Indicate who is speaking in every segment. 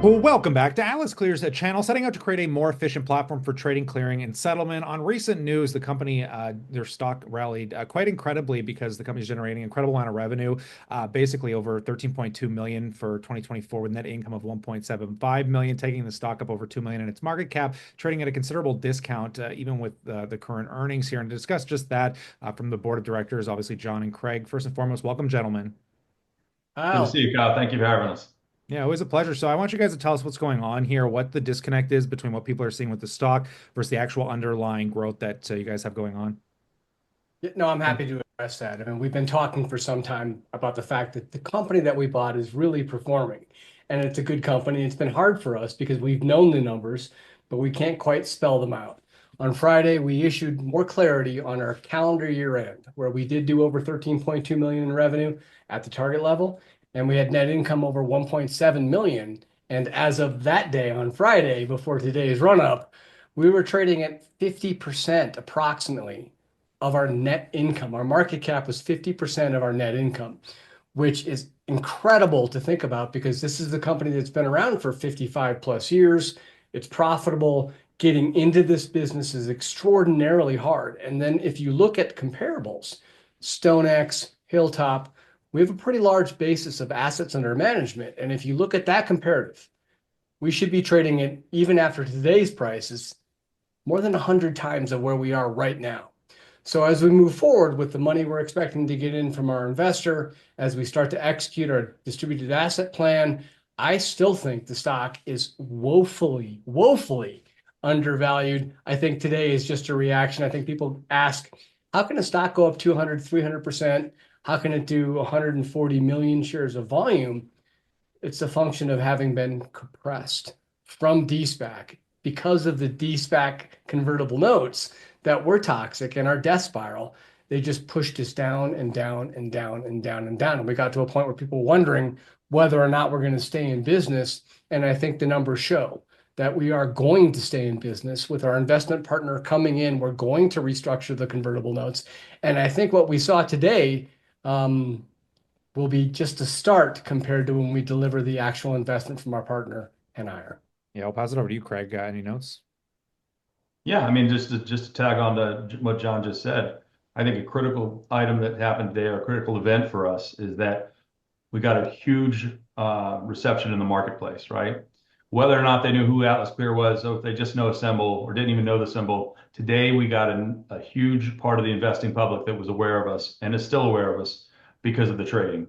Speaker 1: Well, welcome back to AtlasClear's, a channel setting out to create a more efficient platform for trading, clearing, and settlement. On recent news, the company, their stock rallied quite incredibly because the company is generating an incredible amount of revenue, basically over 13.2 million for 2024 with net income of 1.75 million, taking the stock up over 2 million in its market cap, trading at a considerable discount, even with the current earnings here. And to discuss just that from the board of directors, obviously John and Craig. First and foremost, welcome, gentlemen.
Speaker 2: Good to
Speaker 3: Wow.
Speaker 2: see you, Kyle. Thank you for having us.
Speaker 1: Yeah, always a pleasure. So I want you guys to tell us what's going on here, what the disconnect is between what people are seeing with the stock versus the actual underlying growth that you guys have going on.
Speaker 3: No, I'm happy to address that. I mean, we've been talking for some time about the fact that the company that we bought is really performing, and it's a good company. It's been hard for us because we've known the numbers, but we can't quite spell them out. On Friday, we issued more clarity on our calendar year end, where we did do over 13.2 million in revenue at the target level, and we had net income over 1.7 million. And as of that day on Friday, before today's run up, we were trading at 50% approximately of our net income. Our market cap was 50% of our net income, which is incredible to think about because this is the company that's been around for 55 plus years. It's profitable. Getting into this business is extraordinarily hard. And then if you look at comparables, StoneX, Hilltop, we have a pretty large basis of assets under management. And if you look at that comparative, we should be trading it even after today's prices more than 100 times of where we are right now. So as we move forward with the money we're expecting to get in from our investor, as we start to execute our distributed asset plan, I still think the stock is woefully, woefully undervalued. I think today is just a reaction. I think people ask, how can a stock go up 200, 300%? How can it do 140 million shares of volume? It's a function of having been compressed from DSPAC because of the DSPAC convertible notes that were toxic in our death spiral. They just pushed us down and down and down and down and down. And we got to a point where people were wondering whether or not we're going to stay in business. And I think the numbers show that we are going to stay in business with our investment partner coming in. We're going to restructure the convertible notes. And I think what we saw today will be just a start compared to when we deliver the actual investment from our partner and I.
Speaker 1: Yeah, I'll pass it over to you, Craig. Any notes?
Speaker 2: Yeah, I mean, just to tag on to what John just said, I think a critical item that happened today, or a critical event for us, is that we got a huge reception in the marketplace, right? Whether or not they knew who Atlas Clear was, or if they just know a symbol or didn't even know the symbol, today we got a huge part of the investing public that was aware of us and is still aware of us because of the trading.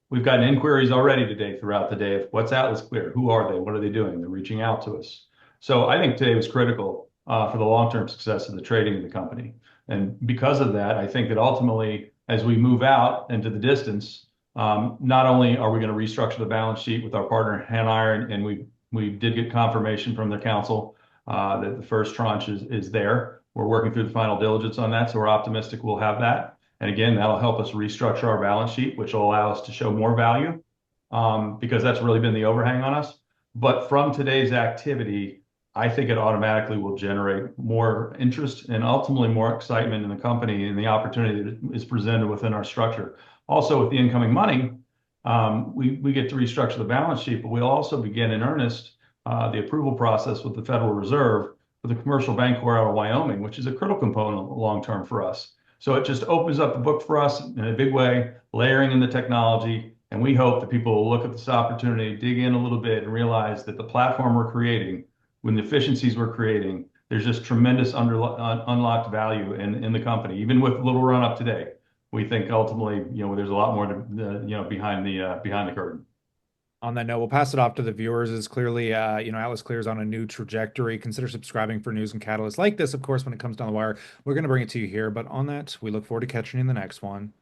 Speaker 2: We've gotten inquiries already today throughout the day of what's Atlas Clear? Who are they? What are they doing? They're reaching out to us. So I think today was critical for the long-term success of the trading of the company. And because of that, I think that ultimately, as we move out into the distance, not only are we going to restructure the balance sheet with our partner Han Iron, and we did get confirmation from their counsel that the first tranche is there. We're working through the final diligence on that, so we're optimistic we'll have that. And again, that'll help us restructure our balance sheet, which will allow us to show more value because that's really been the overhang on us. But from today's activity, I think it automatically will generate more interest and ultimately more excitement in the company and the opportunity that is presented within our structure. Also, with the incoming money, we get to restructure the balance sheet, but we'll also begin in earnest the approval process with the Federal Reserve for the commercial bank out of Wyoming, which is a critical component long term for us. So it just opens up the book for us in a big way, layering in the technology. And we hope that people will look at this opportunity, dig in a little bit, and realize that the platform we're creating, with the efficiencies we're creating, there's just tremendous unlocked value in the company. Even with a little run up today, we think ultimately, there's a lot more behind the curtain.
Speaker 1: On that note, we'll pass it off to the viewers. Is clearly, Atlas Clear is on a new trajectory. Consider subscribing for news and catalysts like this. Of course, when it comes down the wire, we're going to bring it to you here. But on that, we look forward to catching you in the next one.